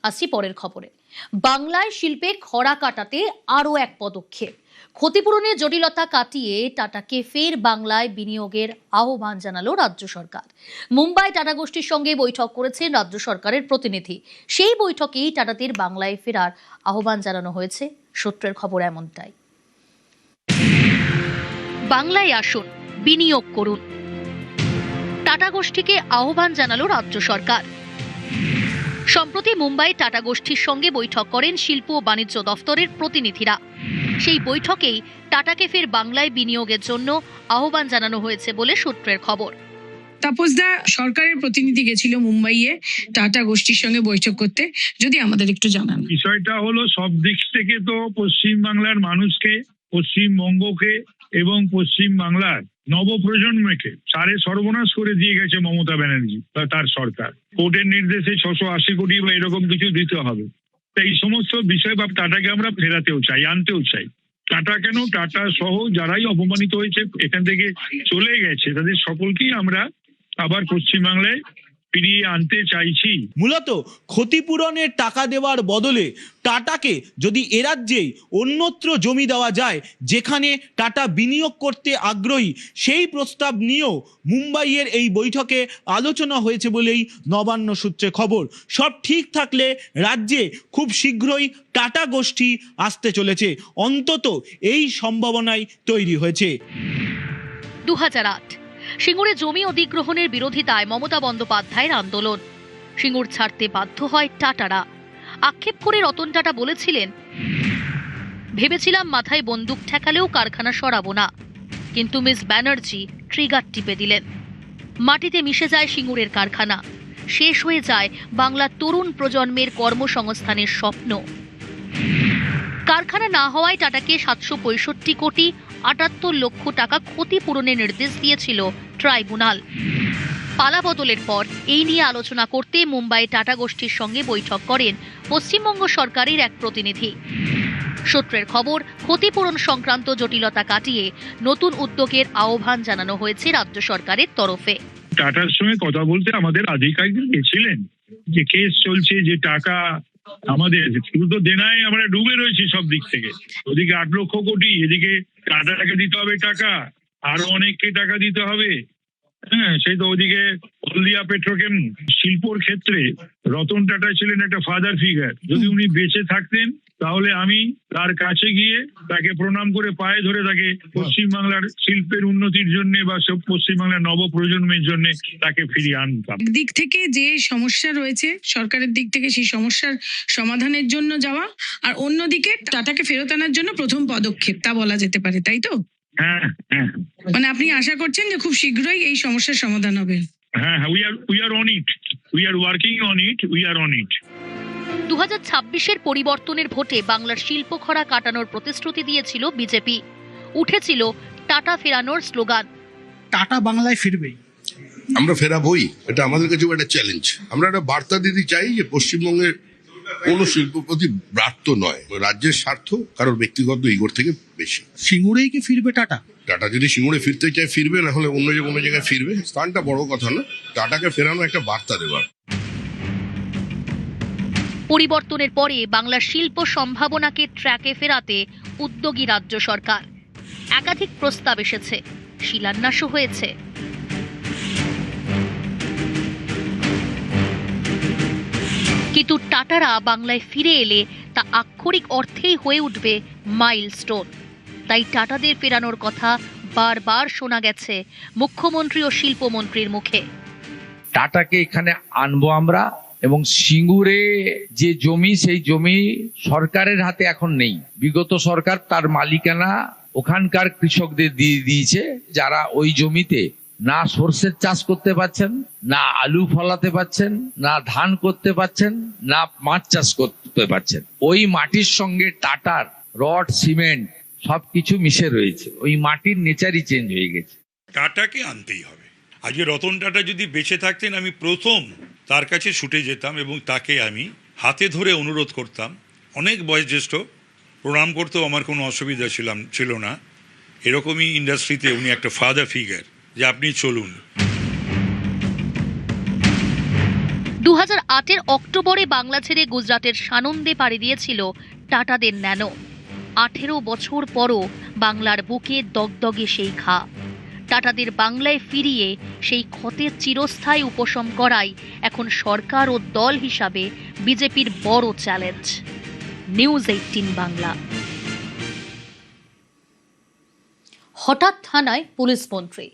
আসছি পরের খবরে। বাংলায় শিল্পে খরা কাটাতে আরও এক পদক্ষেপ। ক্ষতিপূরণের জটিলতা কাটিয়ে টাটাকে ফের বাংলায় বিনিয়োগের আহ্বান জানালো রাজ্য সরকার। মুম্বাই টাটা গোষ্ঠীর সঙ্গে বৈঠক করেছেন রাজ্য সরকারের প্রতিনিধি। সেই বৈঠকেই টাটাদের বাংলায় ফেরার আহ্বান জানানো হয়েছে। সূত্রের খবর এমনটাই। বাংলায় আসুন, বিনিয়োগ করুন, টাটা গোষ্ঠীকে আহ্বান জানালো রাজ্য সরকার। সম্প্রতি মুম্বাই টাটা গোষ্ঠীর সঙ্গে বৈঠক করেন শিল্প ও বাণিজ্য দফতরের প্রতিনিধিরা। সেই বৈঠকেই টাটাকে ফের বাংলায় বিনিয়োগের জন্য আহ্বান জানানো হয়েছে বলে সূত্রের খবর। তাপসদা, সরকারের প্রতিনিধি গেছিল মুম্বাইয়ে টাটা গোষ্ঠীর সঙ্গে বৈঠক করতে, যদি আমাদের একটু জানান। বিষয়টা হলো সব দিক থেকে তো পশ্চিম বাংলার মানুষকে, পশ্চিমবঙ্গকে এবং পশ্চিম বাংলার নবপ্রজন্মকে সারে সর্বনাশ করে দিয়ে গেছে মমতা ব্যানার্জি বা তার সরকার। কোর্টের নির্দেশে 680 কোটি বা এরকম কিছু দিতে হবে। এই সমস্ত বিষয় বা টাটাকে আমরা ফেরাতেও চাই, আনতেও চাই। টাটা কেন, টাটা সহ যারাই অপমানিত হয়েছে, এখান থেকে চলে গেছে, তাদের সকলকেই আমরা আবার পশ্চিমবাংলায় ফিরিয়ে আনতে চাইছি। মূলত ক্ষতিপূরণের টাকা দেওয়ার বদলে টাটাকে যদি এ রাজ্যেই অন্যত্র জমি দেওয়া যায় যেখানে টাটা বিনিয়োগ করতে আগ্রহী, সেই প্রস্তাব নিয়েও মুম্বাইয়ের এই বৈঠকে আলোচনা হয়েছে বলেই নবান্ন সূত্রে খবর। সব ঠিক থাকলে রাজ্যে খুব শীঘ্রই টাটা গোষ্ঠী আসতে চলেছে, অন্তত এই সম্ভাবনাই তৈরি হয়েছে। 2008 সিঙ্গুরে জমি অধিগ্রহণের বিরোধিতায় মমতা বন্দ্যোপাধ্যায়ের আন্দোলন। সিঙ্গুর ছাড়তে বাধ্য হয় টাটারা। আক্ষেপ করে রতন টাটা বলেছিলেন, ভেবেছিলাম মাথায় বন্দুক ঠেকালেও কারখানা সরাবো না, কিন্তু মিস ব্যানার্জি ট্রিগার টিপে দিলেন। মাটিতে মিশে যায় সিঙ্গুরের কারখানা, শেষ হয়ে যায় বাংলার তরুণ প্রজন্মের কর্মসংস্থানের স্বপ্ন। কারখানা না হওয়ায় টাটাকে 765 কোটি 78 লক্ষ টাকা ক্ষতিপূরণের নির্দেশ দিয়েছিল ট্রাইব্যুনাল। পালাবদলের পর এই নিয়ে আলোচনা করতে মুম্বাই টাটা গোষ্ঠীর সঙ্গে বৈঠক করেন পশ্চিমবঙ্গ সরকারের এক প্রতিনিধি। সূত্রের খবর, ক্ষতিপূরণ সংক্রান্ত জটিলতা কাটিয়ে নতুন উদ্যোগের আহ্বান জানানো হয়েছে রাজ্য সরকারের তরফে। টাটার সঙ্গে কথা বলতে আমাদের আধিকারিক গেছিলেন, যে কেস চলছে, যে টাকা আমাদের শুধু তো দেনায় আমরা ডুবে রয়েছি সব দিক থেকে। ওদিকে 8 লক্ষ কোটি, এদিকে টাটাকে দিতে হবে টাকা, আরো অনেককে টাকা দিতে হবে। হ্যাঁ, সেই তো ওদিকে হলদিয়া পেট্রোকেম শিল্পর ক্ষেত্রে রতন টাটা ছিলেন একটা ফাদার ফিগার। যদি উনি বেঁচে থাকতেন তাহলে আমি তার কাছে গিয়ে তাকে প্রণাম করে পায়ে ধরে তাকে পশ্চিমবাংলার শিল্পের উন্নতির জন্য বা সব পশ্চিমবাংলার নবপ্রজন্মের জন্য তাকে ফিরিয়ে আনতাম। দিক থেকে যে সমস্যা রয়েছে সরকারের দিক থেকে, সেই সমস্যার সমাধানের জন্য যাওয়া, আর অন্যদিকে টাটাকে ফেরত আনার জন্য প্রথম পদক্ষেপ, তা বলা যেতে পারে, তাই তো? হ্যাঁ হ্যাঁ, মানে আপনি আশা করছেন যে খুব শীঘ্রই এই সমস্যার সমাধান হবে? হ্যাঁ, we are on it, we are working on it, we are on it. 2026-এর পরিবর্তনের ভোটে বাংলার শিল্প খরা কাটানোর প্রতিশ্রুতি দিয়েছিল বিজেপি। উঠেছিল টাটা ফেরানোর স্লোগান। টাটা বাংলায় ফিরবেই, আমরা ফেরাবই, এটা আমাদের কাছে একটা চ্যালেঞ্জ। আমরা একটা বার্তা দিতে চাই যে পশ্চিমবঙ্গের কোনো শিল্পপতি ব্রাত্য নয়, রাজ্যের স্বার্থ কারোর ব্যক্তিগত ইগোর থেকে বেশি। সিঙ্গুরেই কি ফিরবে টাটা? টাটা যদি সিঙ্গুরে ফিরতে চায় ফিরবে, না হলে অন্য কোনো জায়গায় ফিরবে। স্থানটা বড় কথা না, টাটাকে ফেরানো একটা বার্তা দেওয়ার। পরিবর্তনের পরে বাংলার শিল্প সম্ভাবনাকে ট্র্যাকে ফেরাতে উদ্যোগী রাজ্য সরকার। একাধিক প্রস্তাব এসেছে, শিলান্যাসও হয়েছে। কিন্তু টাটারা বাংলায় ফিরে এলে তা আক্ষরিক অর্থেই হয়ে উঠবে মাইলস্টোন। তাই টাটাদের ফেরানোর কথা বারবার শোনা গেছে মুখ্যমন্ত্রী ও শিল্পমন্ত্রীর মুখে। টাটাকে এখানে আনবো আমরা, এবং সিঙ্গুরে যে জমি, সেই জমি সরকারের হাতে এখন নেই। বিগত সরকার তার মালিকানা ওখানকার কৃষকদের দিয়ে দিয়েছে, যারা ওই জমিতে না সর্ষের চাষ করতে পারছেন, না আলু ফলাতে পারছেন, না ধান করতে পারছেন, না মাছ চাষ করতে পারছেন। ওই মাটির সঙ্গে টাটার রড, সিমেন্ট সবকিছু মিশে রয়েছে। ওই মাটির নেচারই চেঞ্জ হয়ে গেছে। টাটাকে আনতেই হবে। আজকে রতন টাটা যদি বেঁচে থাকতেন, আমি প্রথম তার কাছে ছুটে যেতাম এবং তাকে আমি হাতে ধরে অনুরোধ করতাম। অনেক বয়োজ্যেষ্ঠ, প্রণাম করতেও আমার কোনো অসুবিধা ছিল না। এরকমই ইন্ডাস্ট্রিতে উনি একটা ফাদার ফিগার, যে আপনি চলুন। 2008 অক্টোবরে বাংলা ছেড়ে গুজরাটের সানন্দে পাড়ি দিয়েছিল টাটাদের ন্যানো। 18 বছর পরও বাংলার বুকে দগদগে সেই ঘা। টাটাদের বাংলায় ফিরিয়ে সেই ক্ষতের চিরস্থায়ী উপশম করাই এখন সরকার ও দল হিসাবে বিজেপির বড় চ্যালেঞ্জ। নিউজ 18 বাংলা। হঠাৎ থানায় পুলিশ মন্ত্রী।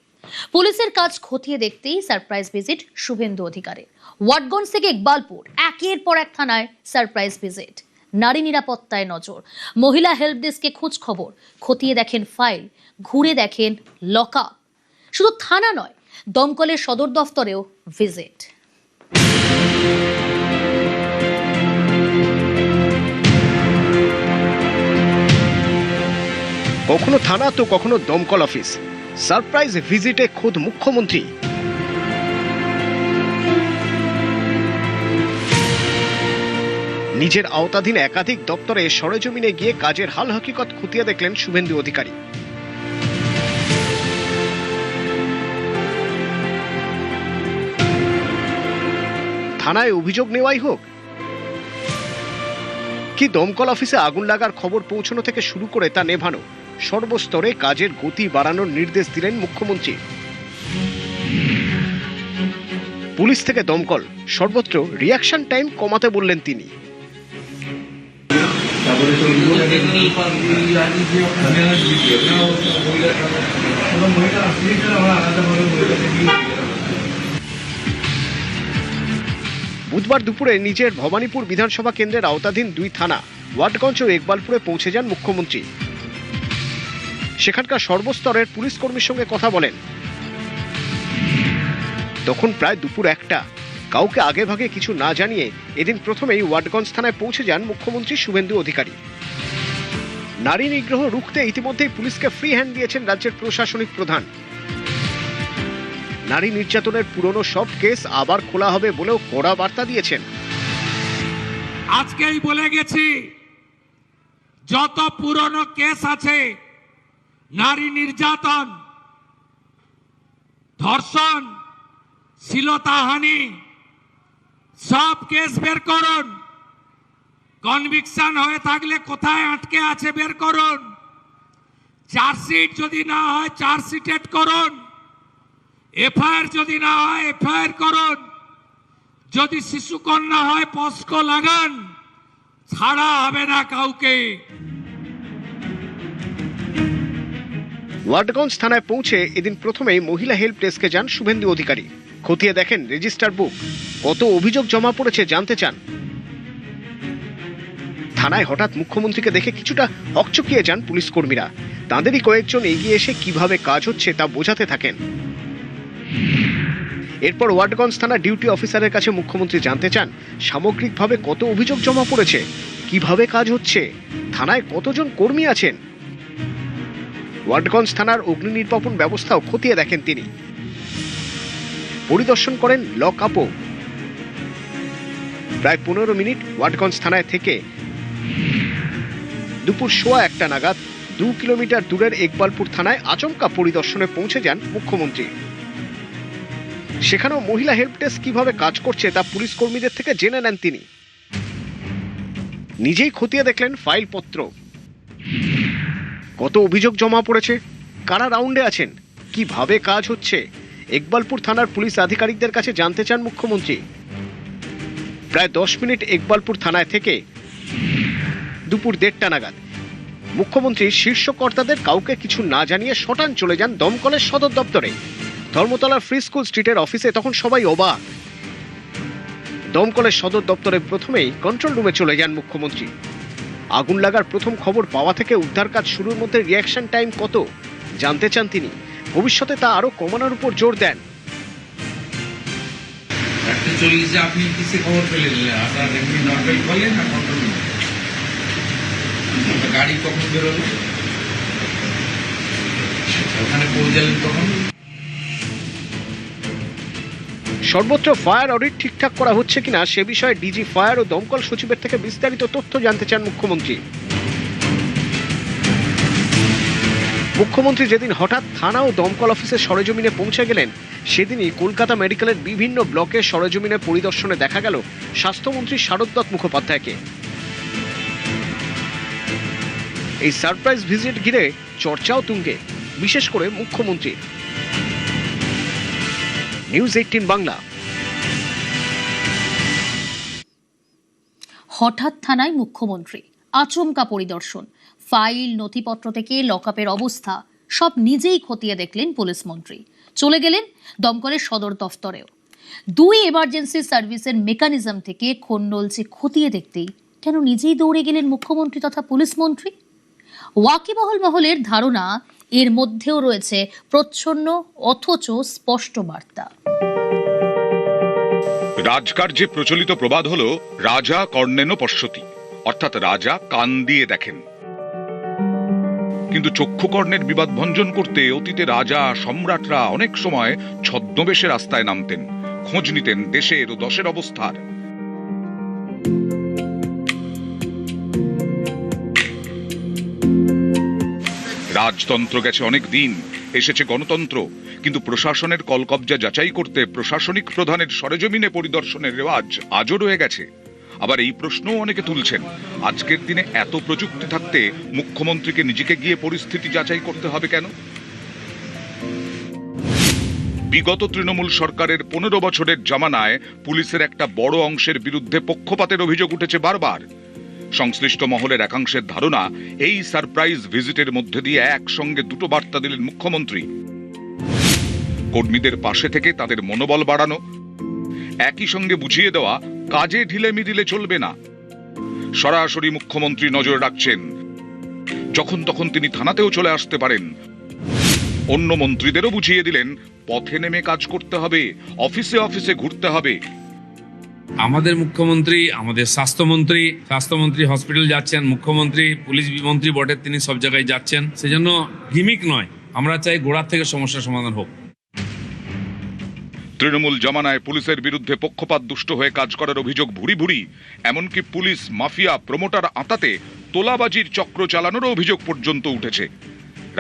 পুলিশের কাজ খতিয়ে দেখতেই সারপ্রাইজ ভিজিট শুভেন্দু অধিকারীর। ওয়াটগঞ্জ থেকে ইকবালপুর, একের পর এক থানায় সারপ্রাইজ ভিজিট। নারী নিরাপত্তায় নজর, মহিলা হেল্প ডেস্কে খোঁজ খবর, খতিয়ে দেখেন ফাইল, ঘুরে দেখেন লকআপ। শুধু থানা নয়, দমকলের সদর দফতরেও ভিজিট। কখনো থানা তো কখনো দমকল অফিস। সারপ্রাইজ ভিজিটে খোদ মুখ্যমন্ত্রী। নিজের আওতাধীন একাধিক দপ্তরে সরেজমিনে গিয়ে কাজের হাল হকিকত খতিয়ে দেখলেন শুভেন্দু অধিকারী। থানায় অভিযোগ নেওয়াই হোক কি দমকল অফিসে আগুন লাগার খবর পৌঁছানো থেকে শুরু করে তা নেভানো, সর্বস্তরে কাজের গতি বাড়ানোর নির্দেশ দিলেন মুখ্যমন্ত্রী। পুলিশ থেকে দমকল সর্বত্র রিঅ্যাকশন টাইম কমাতে বললেন তিনি। বুধবার দুপুরে নিজের ভবানীপুর বিধানসভা কেন্দ্রের আওতাধীন 2 থানা ওয়াটগঞ্জ ও ইকবালপুরে পৌঁছে যান মুখ্যমন্ত্রী। সেখানকার সর্বস্তরের পুলিশ কর্মীর সঙ্গে কথা বলেন। তখন প্রায় দুপুর 1টা। কাউকে আগে ভাগে কিছু না জানিয়ে এদিন প্রথমেই ওয়াটগঞ্জ থানায় পৌঁছে যান মুখ্যমন্ত্রী শুভেন্দু অধিকারী। নারী নিগ্রহ রুখতে ইতিমধ্যেই পুলিশকে ফ্রি হ্যান্ড দিয়েছেন রাজ্যের প্রশাসনিক প্রধান। নারী নির্যাতনের পুরনো সব কেস আবার খোলা হবে বলেও কড়া বার্তা দিয়েছেন। আজকেই বলে গেছি, যত পুরনো কেস আছে, নারী নির্যাতন, ধর্ষণ, শ্লীলতাহানি, সব কেস বের করুন। কনভিকশন হয়ে থাকলে কোথায় আটকে আছে বের করুন। চার্জশিট যদি না হয় চার্জশিটেড করুন। এফআইআর যদি না হয় এফআইআর করুন। যদি শিশুকন্যা হয় পস্কো লাগান, ছাড়া হবে না কাউকে। ওয়াটগঞ্জ থানায় পৌঁছে এদিন প্রথমেই মহিলা হেল্প ডেস্কে যান শুভেন্দু অধিকারী। খতিয়ে দেখেন রেজিস্টার বুক, কত অভিযোগ জমা পড়েছে জানতে চান। থানায় হঠাৎ মুখ্যমন্ত্রীকে দেখে কিছুটা হকচকিয়ে যান পুলিশ কর্মীরা। তাঁদেরই কয়েকজন এগিয়ে এসে কিভাবে কাজ হচ্ছে তা বোঝাতে থাকেন। এরপর ওয়াটগঞ্জ থানা ডিউটি অফিসারের কাছে মুখ্যমন্ত্রী জানতে চান সামগ্রিকভাবে কত অভিযোগ জমা পড়েছে, কিভাবে কাজ হচ্ছে, থানায় কতজন কর্মী আছেন। ওয়াটগঞ্জ থানার অগ্নি নির্বাপন ব্যবস্থাও খতিয়ে দেখেন তিনি। পরিদর্শন করেন লকআপও। প্রায় 15 মিনিট ওয়াটগঞ্জ থানায় থেকে দুপুর 1:15 নাগাদ 2 কিলোমিটার দূরের ইকবালপুর থানায় আচমকা পরিদর্শনে পৌঁছে যান মুখ্যমন্ত্রী। সেখানেও মহিলা হেল্প ডেস্ক কিভাবে কাজ করছে তা পুলিশ কর্মীদের থেকে জেনে নেন তিনি। নিজেই খতিয়ে দেখলেন ফাইলপত্র, কত অভিযোগ জমা পড়েছে, কারা রাউন্ডে আছেন, কিভাবে কাজ হচ্ছে, ইকবালপুর থানার পুলিশ আধিকারিকদের কাছে জানতে চান মুখ্যমন্ত্রী। প্রায় 10 মিনিট ইকবালপুর থানায় থেকে দুপুর 1:30 নাগাদ মুখ্যমন্ত্রী শীর্ষ কর্তাদের কাউকে কিছু না জানিয়ে শটান চলে যান দমকলের সদর দপ্তরে। ধর্মতলার ফ্রি স্কুল স্ট্রিটের অফিসে তখন সবাই অবাক। দমকলের সদর দপ্তরে প্রথমেই কন্ট্রোল রুমে চলে যান মুখ্যমন্ত্রী। আগুন লাগার প্রথম খবর পাওয়া থেকে উদ্ধার কাজ শুরুর মধ্যে রিঅ্যাকশন টাইম কত জানতে চান তিনি। ভবিষ্যতে তা আরো কমানোর উপর জোর দেন। আপনি কিসে খবর পেলেন? আপনার এমনি নর্মাল কলে না কন্ট্রোল রুমে? গাড়ি কখন বেরোলো, ওখানে পৌঁছালেন তখন? সর্বত্র ফায়ার অডিট ঠিকঠাক করা হচ্ছে কিনা সে বিষয়ে ডিজি ফায়ার ও দমকল সচিবের থেকে বিস্তারিত তথ্য জানতে চান মুখ্যমন্ত্রী। মুখ্যমন্ত্রী যেদিন হঠাৎ থানা ও দমকল অফিসের সরেজমিনে পৌঁছে গেলেন, সেদিনই কলকাতা মেডিকেলের বিভিন্ন ব্লকের সরেজমিনে পরিদর্শনে দেখা গেল স্বাস্থ্যমন্ত্রী শারদ মুখোপাধ্যায়কে। এই সারপ্রাইজ ভিজিট ঘিরে চর্চাও তুঙ্গে, বিশেষ করে মুখ্যমন্ত্রী। নিউজ 18 বাংলা। হঠাৎ থানায় মুখ্যমন্ত্রী, আচমকা পরিদর্শন, ফাইল নথিপত্র থেকে লকআপের অবস্থা সব নিজেই খতিয়ে দেখলেন পুলিশ মন্ত্রী। চলে গেলেন দমকলের সদর দফতরেও। 2 এমার্জেন্সি সার্ভিসের মেকানিজম থেকে খোন্নলচে খতিয়ে দেখতেই কেন নিজেই দৌড়ে গেলেন মুখ্যমন্ত্রী তথা পুলিশ মন্ত্রী? ওয়াকিবহল মহলের ধারণা এর মধ্যেও রয়েছে প্রচ্ছন্ন অথচ স্পষ্ট বার্তা। রাজকার্যে প্রচলিত প্রবাদ হলো রাজা কর্ণেন পশ্যতি, অর্থাৎ রাজা কান দিয়ে দেখেন। কিন্তু চক্ষুকর্ণের বিবাদ ভঞ্জন করতে অতীতে রাজা সম্রাটরা অনেক সময় ছদ্মবেশে রাস্তায় নামতেন, খোঁজ নিতেন দেশের ও দশের অবস্থার। রাজতন্ত্র গেছে অনেক দিন, এসেছে গণতন্ত্র, কিন্তু প্রশাসনের কলকবজা যাচাই করতে প্রশাসনিক প্রধানের সরেজমিনে পরিদর্শনের রেওয়াজ আজও রয়ে গেছে। আবার এই প্রশ্নও অনেকে তুলছেন, আজকের দিনে এত প্রযুক্তি থাকতে মুখ্যমন্ত্রীকে নিজেকে গিয়ে পরিস্থিতি যাচাই করতে হবে কেন? বিগত তৃণমূল সরকারের 15 বছরের জামানায় পুলিশের একটা বড় অংশের বিরুদ্ধে পক্ষপাতের অভিযোগ উঠেছে বারবার। সংশ্লিষ্ট মহলের একাংশের ধারণা, এই সারপ্রাইজ ভিজিটের মধ্যে দিয়ে একসঙ্গে 2টো বার্তা দিলেন মুখ্যমন্ত্রী। কর্মীদের পাশে থেকে তাদের মনোবল বাড়ানো, একই সঙ্গে বুঝিয়ে দেওয়া কাজে ঢিলেমি দিলে চলবে না। সরাসরি মুখ্যমন্ত্রী নজর রাখছেন, যখন তখন তিনি থানাতেও চলে আসতে পারেন। অন্য মন্ত্রীদেরও বুঝিয়ে দিলেন, পথে নেমে কাজ করতে হবে, অফিসে অফিসে ঘুরতে হবে। আমাদের মুখ্যমন্ত্রী, আমাদের স্বাস্থ্যমন্ত্রী হসপিটাল যাচ্ছেন, মুখ্যমন্ত্রী পুলিশ মন্ত্রী বটে, তিনি সব জায়গায় যাচ্ছেন। সেজন্য গিমিক নয়, আমরা চাই গোড়ার থেকে সমস্যার সমাধান হোক। তৃণমূল জমানায় পুলিশের বিরুদ্ধে পক্ষপাত দুষ্ট হয়ে কাজ করার অভিযোগ ভুরি ভুরি, এমনকি পুলিশ মাফিয়া প্রমোটার আঁতাতে তোলাবাজির চক্র চালানোর অভিযোগ পর্যন্ত উঠেছে।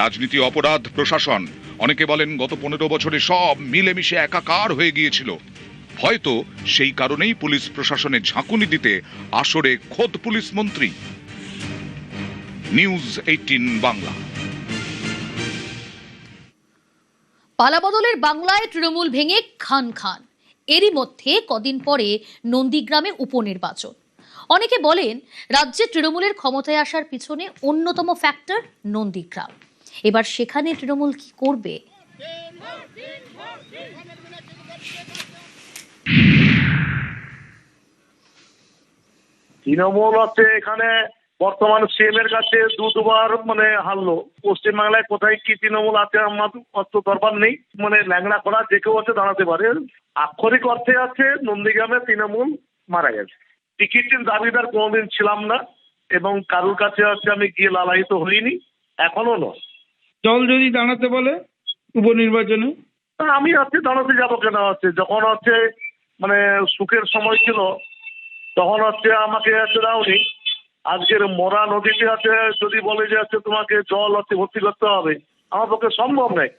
রাজনীতি, অপরাধ, প্রশাসন, অনেকে বলেন গত 15 বছরে সব মিলেমিশে একাকার হয়ে গিয়েছিল। হয়তো সেই কারণেই পুলিশ প্রশাসনে ঝাঁকুনি দিতে আসরে খোদ পুলিশ মন্ত্রী। নিউজ 18 বাংলা। পালাবদলের বাংলায় তৃণমূল ভেঙে খান খান। এরই মধ্যে কদিন পরে নন্দীগ্রামে উপনির্বাচন। অনেকে বলেন রাজ্যে তৃণমূলের ক্ষমতায় আসার পিছনে অন্যতম ফ্যাক্টর নন্দীগ্রাম। এবার সেখানে তৃণমূল কি করবে? তৃণমূল হচ্ছে এখানে বর্তমান সিএম এর কাছে দুবার হারলো। পশ্চিমবাংলায় কোথায় কি তৃণমূল আছে আমার অত দরবার নেই, ল্যাংড়া করা যে কেউ হচ্ছে দাঁড়াতে পারে। আক্ষরিক অর্থে আছে নন্দীগ্রামে তৃণমূল মারা গেছে। টিকিটের দাবিদার কোনোদিন ছিলাম না এবং কারোর কাছে আমি গিয়ে লালায়িত হইনি, এখনো নয়। দল যদি দাঁড়াতে বলে উপনির্বাচনে, আমি দাঁড়াতে যাবো কেন? যখন সুখের সময় ছিল তখন আমাকে দাওনি। আজকের মরা নদীতে যদি বলে যে তোমাকে জল ভর্তি করতে হবে, আমার পক্ষে সম্ভব নয়।